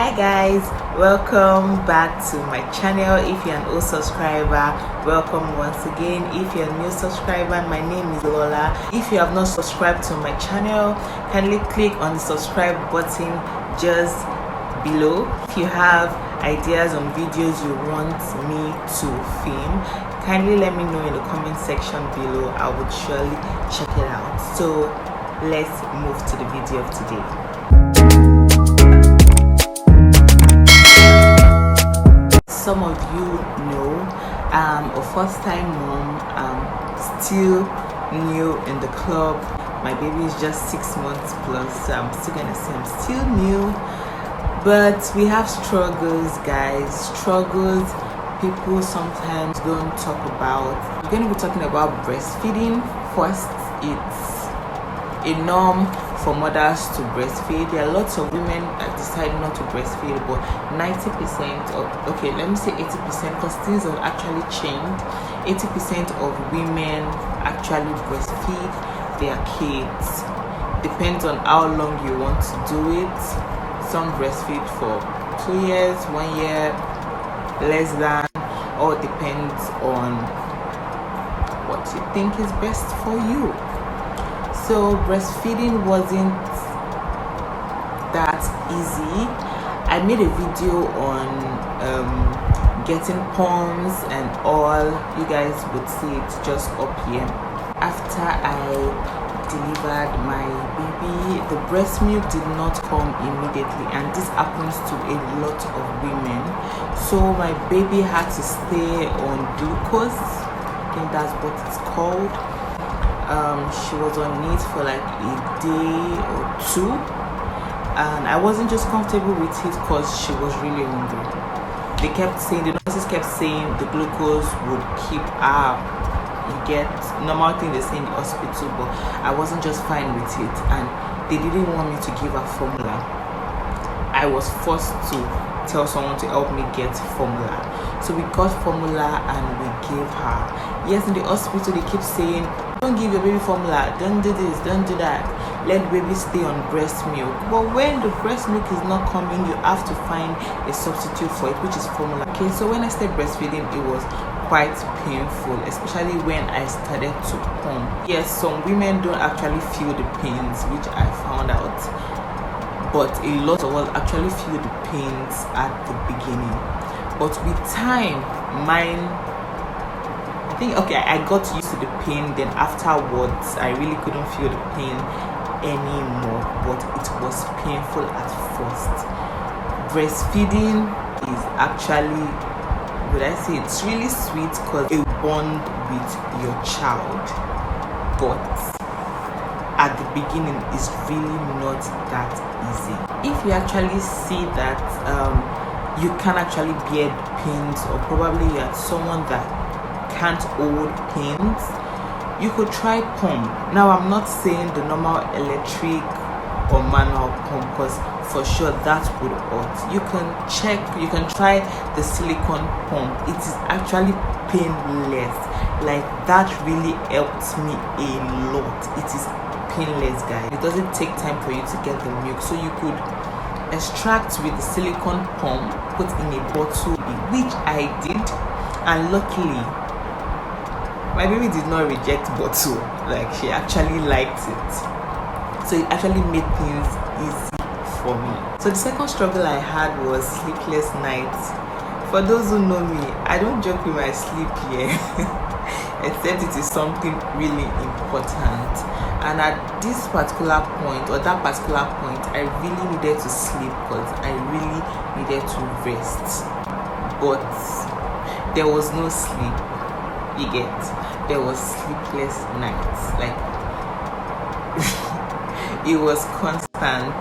Hi guys, welcome back to my channel. If you're an old subscriber, welcome once again. If you're a new subscriber, my name is Lola. If you have not subscribed to my channel, kindly click on the subscribe button just below. If you have ideas on videos you want me to film, kindly let me know in the comment section below. I would surely check it out. So let's move to the video of today. Some of you know I'm a first-time mom. I'm still new in the club. My baby is just 6 months plus, so I'm still gonna say I'm still new. But we have struggles, guys. Struggles people sometimes don't talk about. We're going to be talking about breastfeeding. First, it's a norm for mothers to breastfeed. There are lots of women that decide not to breastfeed, but 90% of, okay, let me say 80%, because things have actually changed. 80% of women actually breastfeed their kids. Depends on how long you want to do it. Some breastfeed for 2 years, 1 year, less than, all depends on what you think is best for you. So breastfeeding wasn't that easy. I made a video on getting pumps and all. You guys would see it just up here. After I delivered my baby, the breast milk did not come immediately, and this happens to a lot of women. So my baby had to stay on glucose. I think that's what it's called. She was on it for like a day or two, and I wasn't just comfortable with it because she was really hungry. They kept saying, the nurses kept saying the glucose would keep her. You get normal thing they say in the hospital, but I wasn't just fine with it, and they didn't want me to give her formula. I was forced to tell someone to help me get formula. So we got formula and we gave her. Yes, in the hospital they keep saying, don't give your baby formula, don't do this, don't do that, let baby stay on breast milk. But when the breast milk is not coming, you have to find a substitute for it, which is formula. Okay, so when I started breastfeeding, it was quite painful, especially when I started to pump. Yes, some women don't actually feel the pains, which I found out, but a lot of us actually feel the pains at the beginning. But with time, mine, I think, okay, I got used to the pain. Then afterwards, I really couldn't feel the pain anymore, but it was painful at first. Breastfeeding is actually, would I say, it's really sweet because you bond with your child, but at the beginning it's really not that easy. If you actually see that you can actually bear pains, or probably you're someone that can't hold pains, you could try pump. Now I'm not saying the normal electric or manual pump, because for sure that would hurt. You can try the silicone pump. It is actually painless. Like, that really helped me a lot. It is painless, guys. It doesn't take time for you to get the milk, so you could extract with the silicone pump, put in a bottle, which I did, and luckily my baby did not reject bottle. Like, she actually liked it, so it actually made things easy for me. So the second struggle I had was sleepless nights. For those who know me, I don't joke with my sleep here except it is something really important. And at this particular point, or that particular point, I really needed to sleep because I really needed to rest. But there was no sleep. You get? There was sleepless nights. Like, it was constant.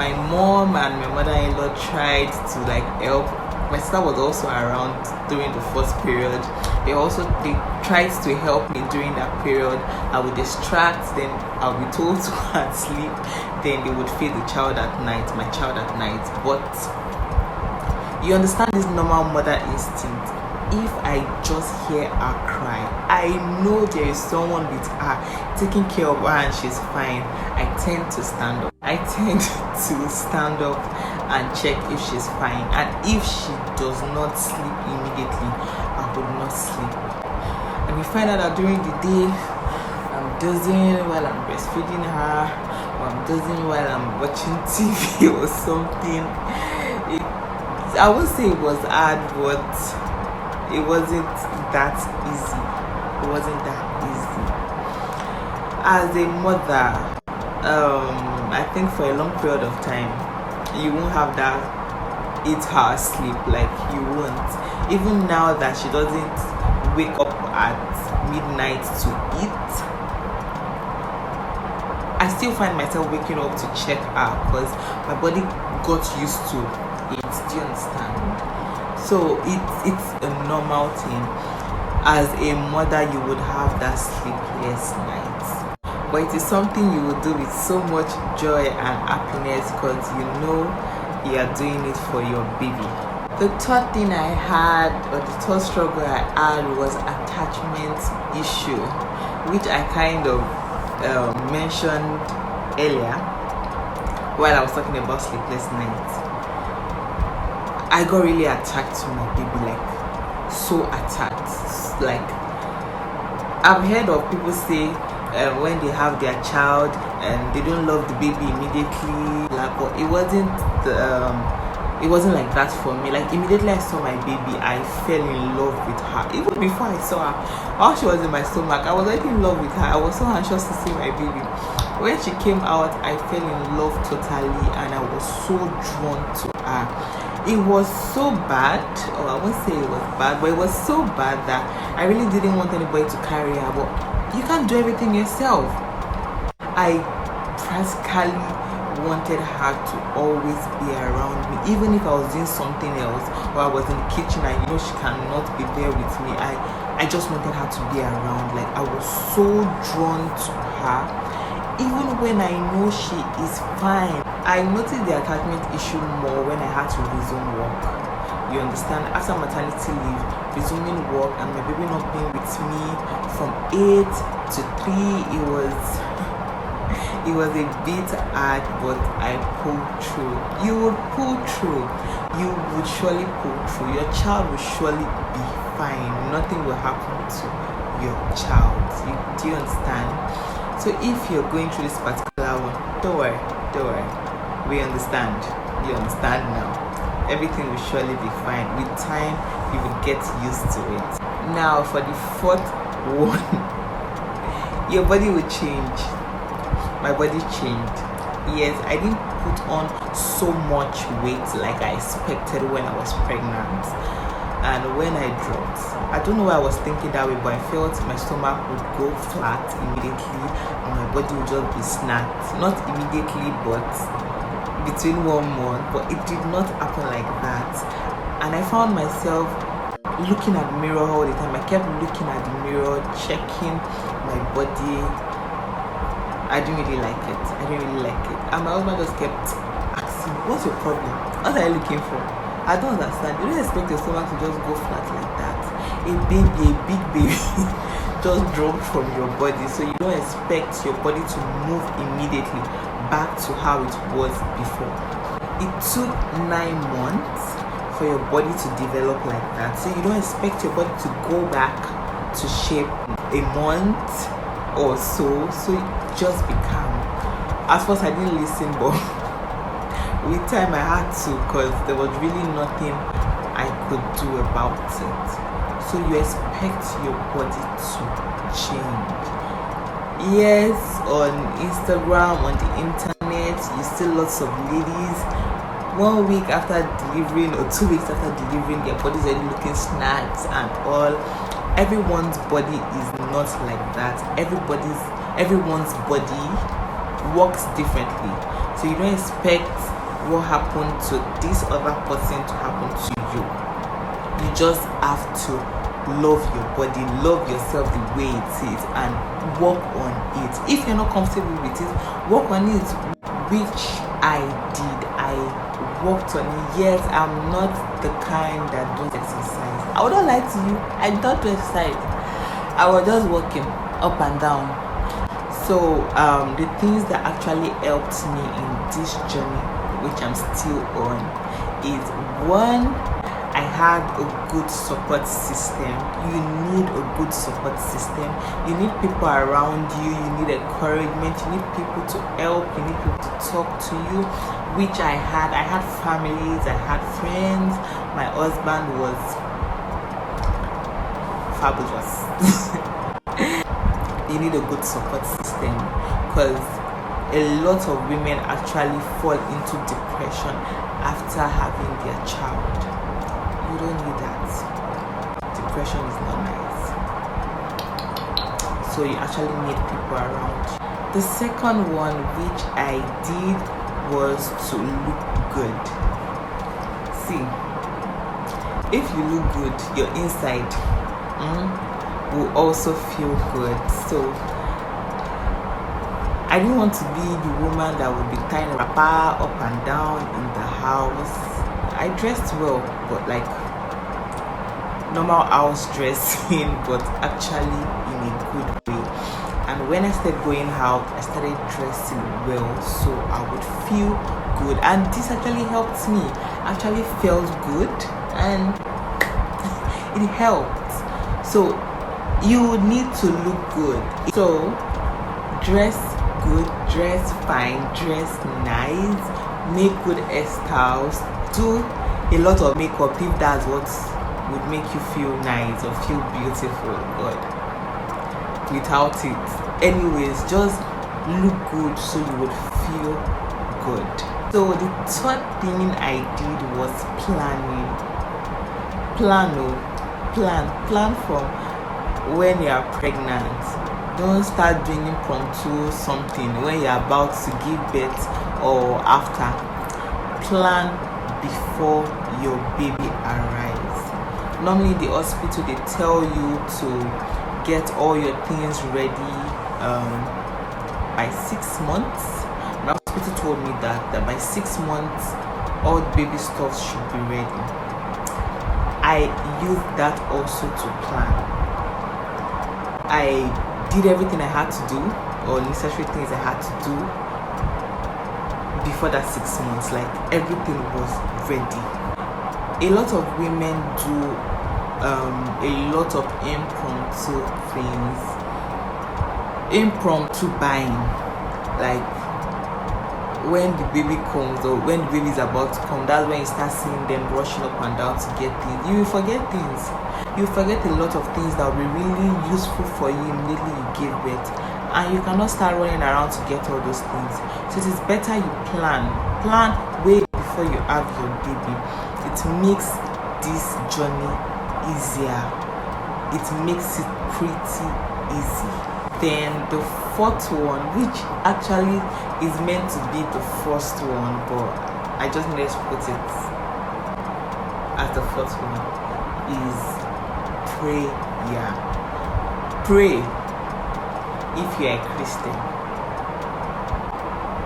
My mom and my mother-in-law tried to like help. My sister was also around during the first period. They tried to help me during that period. I would distract, then I'll be told to go and sleep. Then they would feed the child at night, my child at night. But you understand this normal mother instinct. If I just hear her cry, I know there is someone with her taking care of her and she's fine. I tend to stand up and check if she's fine. And if she does not sleep immediately, I would not sleep. And we find out that during the day I'm dozing while I'm breastfeeding her, or I'm dozing while I'm watching TV or something. I would say it was hard, but it wasn't that easy. It wasn't that easy. As a mother, I think for a long period of time, you won't have that 8-hour sleep. Like, you won't. Even now that she doesn't wake up at midnight to eat, I still find myself waking up to check her because my body got used to it. Do you understand? So it's a normal thing. As a mother, you would have that sleepless nights, but it is something you will do with so much joy and happiness because you know you are doing it for your baby. The third thing I had, or the third struggle I had, was attachment issue, which I kind of mentioned earlier while I was talking about sleepless nights. I got really attached to my baby, like so attached. Like, I've heard of people say when they have their child and they don't love the baby immediately, like, but it wasn't like that for me. Like, immediately I saw my baby, I fell in love with her. Even before I saw her, while she was in my stomach, I was already in love with her. I was so anxious to see my baby. When she came out, I fell in love totally, and I was so drawn to her. It was so bad, or I won't say it was bad, but it was so bad that I really didn't want anybody to carry her. But you can't do everything yourself. I practically wanted her to always be around me, even if I was doing something else, or I was in the kitchen and you know she cannot be there with me. I just wanted her to be around. Like, I was so drawn to her. Even when I know she is fine, I noticed the attachment issue more when I had to resume work. You understand? After maternity leave, resuming work and my baby not being with me from 8 to 3, it was a bit hard, but I pulled through. You would pull through. You would surely pull through. Your child will surely be fine. Nothing will happen to your child. Do you understand? So if you're going through this particular one, don't worry. We understand. You understand now. Everything will surely be fine. With time, you will get used to it. Now for the fourth one, your body will change. My body changed. Yes, I didn't put on so much weight like I expected when I was pregnant. And when I dropped, I don't know why I was thinking that way, but I felt my stomach would go flat immediately and my body would just be snapped. Not immediately, but between 1 month. But it did not happen like that. And I found myself looking at the mirror all the time. I kept looking at the mirror, checking my body. I didn't really like it. And my husband just kept asking, what's your problem? What are you looking for? I don't understand. You don't expect your stomach to just go flat like that. A big baby just dropped from your body, so you don't expect your body to move immediately back to how it was before. It took 9 months for your body to develop like that, so you don't expect your body to go back to shape a month or so. So just be calm. At first I didn't listen, but with time I had to, because there was really nothing I could do about it. So you expect your body to change. Yes, on Instagram, on the internet, you see lots of ladies 1 week after delivering or 2 weeks after delivering, their bodies are looking snacks and all. Everyone's body is not like that. Everyone's body works differently. So you don't expect what happened to this other person to happen to you. You just have to love your body, love yourself the way it is, and work on it. If you're not comfortable with it, work on it, which I did. I worked on it. Yes, I'm not the kind that does exercise. I wouldn't lie to you, I don't do exercise. I was just walking up and down. So the things that actually helped me in this journey which I'm still on, is one, I had a good support system. You need a good support system. You need people around you. You need encouragement. You need people to help. You need people to talk to you, which I had. I had families. I had friends. My husband was fabulous. You need a good support system, because a lot of women actually fall into depression after having their child. You don't need that. Depression is not nice. So you actually need people around. The second one which I did was to look good. See, if you look good, your inside will also feel good. So I didn't want to be the woman that would be tying wrapper up and down in the house. I dressed well, but like normal house dressing, but actually in a good way. And when I started going out, I started dressing well, so I would feel good. And this actually helped me. Actually felt good, and it helped. So you need to look good. So dress good, dress fine, dress nice, make good hairstyles, do a lot of makeup if that's what would make you feel nice or feel beautiful. But without it, anyways, just look good so you would feel good. So the third thing I did was planning. Plan from when you are pregnant. Don't start doing impromptu something when you're about to give birth or after. Plan before your baby arrives. Normally in the hospital they tell you to get all your things ready by 6 months. My hospital told me that by 6 months all baby stuff should be ready. I used that also to plan. I did everything I had to do, or necessary things I had to do before that 6 months. Like everything was ready. A lot of women do a lot of impromptu things, impromptu buying, like when the baby comes or when the baby is about to come. That's when you start seeing them rushing up and down to get things. You will forget things. You forget a lot of things that will be really useful for you immediately you give birth, and you cannot start running around to get all those things. So it is better you plan way before you have your baby. It makes this journey easier. It makes it pretty easy. Then the fourth one, which actually is meant to be the first one, but I just need to put it as the fourth one, is prayer. Pray if you are a Christian.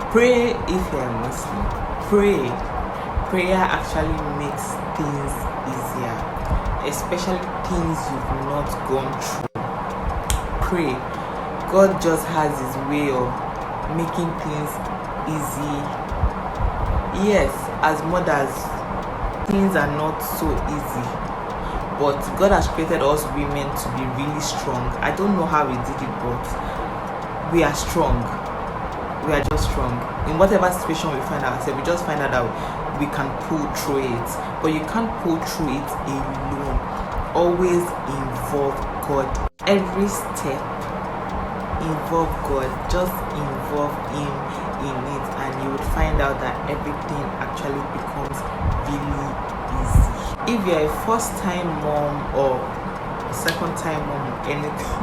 Pray if you are a Muslim. Prayer actually makes things easier, especially things you've not gone through. Pray. God just has his way of making things easy. Yes, as mothers, things are not so easy, but God has created us women to be really strong. I don't know how he did it, but we are strong. We are just strong. In whatever situation we find ourselves, we just find out that we can pull through it. But you can't pull through it alone. Always involve God. Every step, involve God. Just involve him in it, and you would find out that everything actually becomes really easy. If you're a first-time mom or second-time mom or anything,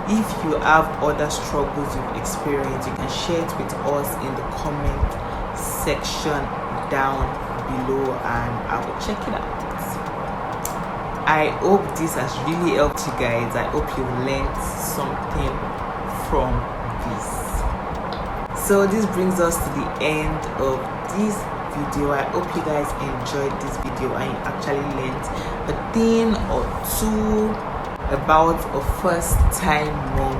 if you have other struggles you've experienced, you can share it with us in the comment section down below, and I will check it out. I hope this has really helped you guys. I hope you learned something from this. So this brings us to the end of this video. I hope you guys enjoyed this video and you actually learned a thing or two about a first-time mom.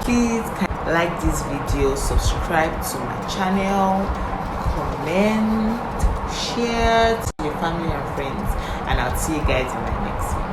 Please like this video, subscribe to my channel, comment, share to your family and friends, and I'll see you guys in my next video.